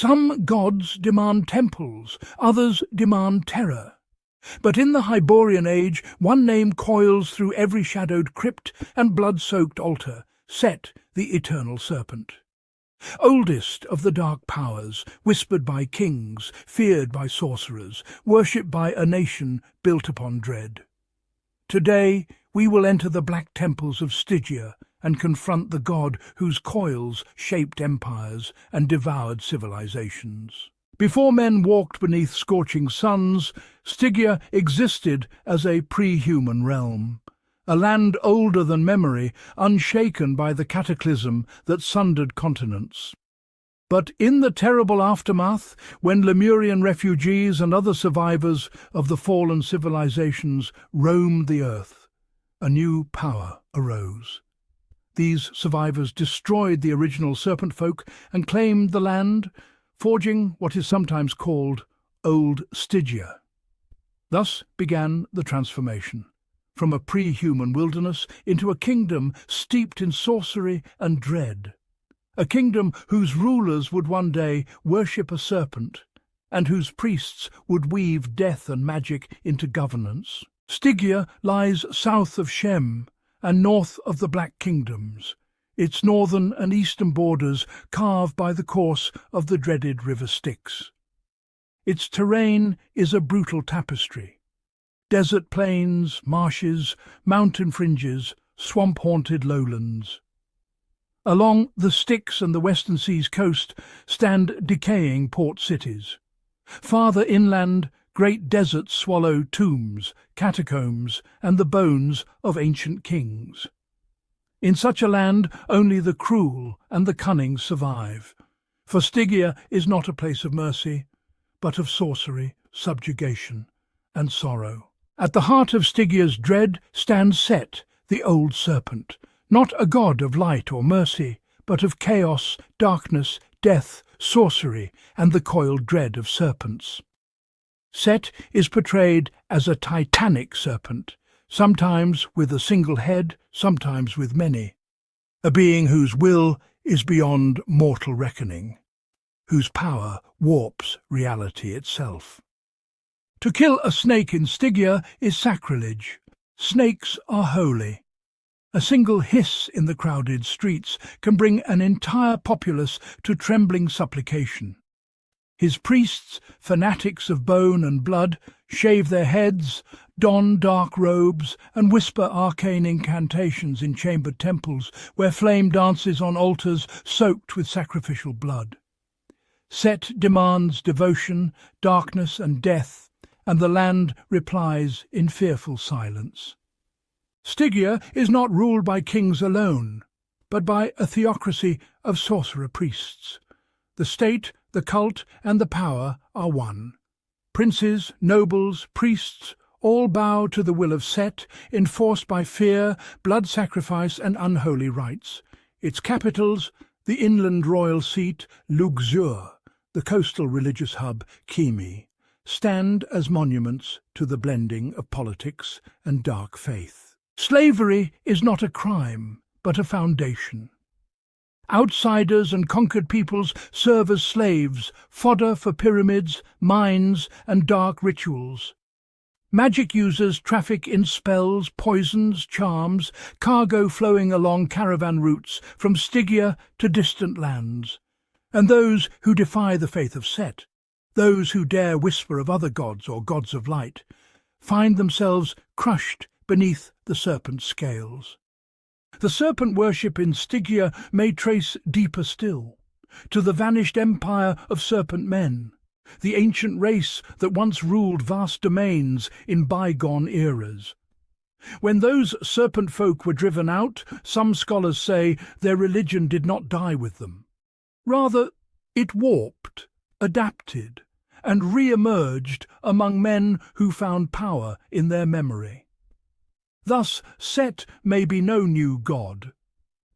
Some gods demand temples, others demand terror. But in the Hyborian age, one name coils through every shadowed crypt and blood-soaked altar: Set, the Eternal Serpent. Oldest of the dark powers, whispered by kings, feared by sorcerers, worshipped by a nation built upon dread. Today we will enter the black temples of Stygia and confront the god whose coils shaped empires and devoured civilizations. Before men walked beneath scorching suns, Stygia existed as a pre-human realm. A land older than memory, unshaken by the cataclysm that sundered continents. But in the terrible aftermath, when Lemurian refugees and other survivors of the fallen civilizations roamed the earth, a new power arose. These survivors destroyed the original serpent folk and claimed the land, forging what is sometimes called Old Stygia. Thus began the transformation, from a pre-human wilderness into a kingdom steeped in sorcery and dread. A kingdom whose rulers would one day worship a serpent, and whose priests would weave death and magic into governance. Stygia lies south of Shem and north of the Black Kingdoms, its northern and eastern borders carved by the course of the dreaded river Styx. Its terrain is a brutal tapestry. Desert plains, marshes, mountain fringes, swamp-haunted lowlands. Along the Styx and the Western Sea's coast stand decaying port cities. Farther inland, great deserts swallow tombs, catacombs, and the bones of ancient kings. In such a land, only the cruel and the cunning survive. For Stygia is not a place of mercy, but of sorcery, subjugation, and sorrow. At the heart of Stygia's dread stands Set, the Old Serpent, not a god of light or mercy, but of chaos, darkness, death, sorcery, and the coiled dread of serpents. Set is portrayed as a titanic serpent, sometimes with a single head, sometimes with many, a being whose will is beyond mortal reckoning, whose power warps reality itself. To kill a snake in Stygia is sacrilege. Snakes are holy. A single hiss in the crowded streets can bring an entire populace to trembling supplication. His priests, fanatics of bone and blood, shave their heads, don dark robes, and whisper arcane incantations in chambered temples where flame dances on altars soaked with sacrificial blood. Set demands devotion, darkness, and death, and the land replies in fearful silence. Stygia is not ruled by kings alone, but by a theocracy of sorcerer priests. The state, the cult, and the power are one. Princes, nobles, priests, all bow to the will of Set, enforced by fear, blood sacrifice, and unholy rites. Its capitals, the inland royal seat, Luxor, the coastal religious hub, Kimi, stand as monuments to the blending of politics and dark faith. Slavery is not a crime, but a foundation. Outsiders and conquered peoples serve as slaves, fodder for pyramids, mines, and dark rituals. Magic users traffic in spells, poisons, charms, cargo flowing along caravan routes from Stygia to distant lands. And those who defy the faith of Set, those who dare whisper of other gods or gods of light, find themselves crushed beneath the serpent's scales. The serpent worship in Stygia may trace deeper still, to the vanished empire of serpent men, the ancient race that once ruled vast domains in bygone eras. When those serpent folk were driven out, some scholars say their religion did not die with them. Rather, it warped, adapted, and re-emerged among men who found power in their memory. Thus, Set may be no new god,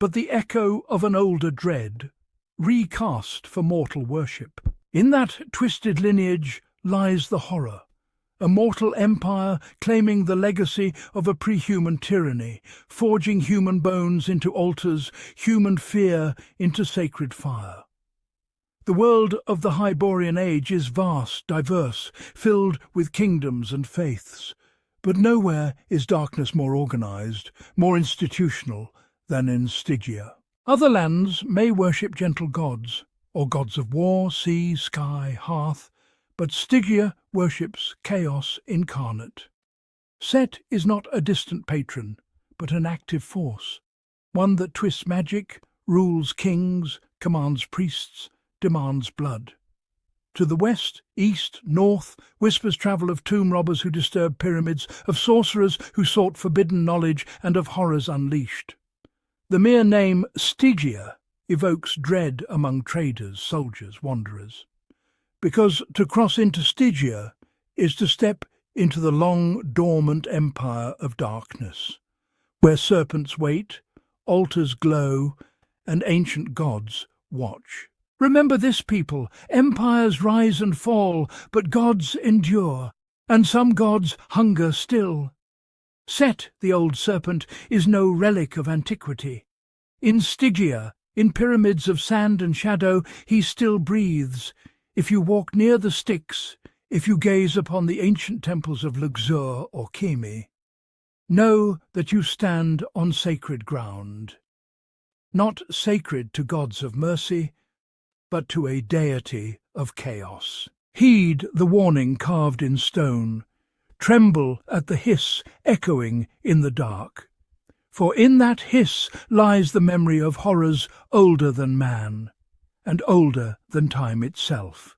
but the echo of an older dread, recast for mortal worship. In that twisted lineage lies the horror, a mortal empire claiming the legacy of a pre-human tyranny, forging human bones into altars, human fear into sacred fire. The world of the Hyborian age is vast, diverse, filled with kingdoms and faiths. But nowhere is darkness more organized, more institutional than in Stygia. Other lands may worship gentle gods, or gods of war, sea, sky, hearth, but Stygia worships chaos incarnate. Set is not a distant patron, but an active force, one that twists magic, rules kings, commands priests, demands blood. To the west, east, north, whispers travel of tomb robbers who disturb pyramids, of sorcerers who sought forbidden knowledge, and of horrors unleashed. The mere name Stygia evokes dread among traders, soldiers, wanderers. Because to cross into Stygia is to step into the long, dormant empire of darkness, where serpents wait, altars glow, and ancient gods watch. Remember this, people: empires rise and fall, but gods endure, and some gods hunger still. Set, the Old Serpent, is no relic of antiquity. In Stygia, in pyramids of sand and shadow, he still breathes. If you walk near the Styx, if you gaze upon the ancient temples of Luxor or Kimi, know that you stand on sacred ground. Not sacred to gods of mercy, but to a deity of chaos. Heed the warning carved in stone. Tremble at the hiss echoing in the dark. For in that hiss lies the memory of horrors older than man, and older than time itself.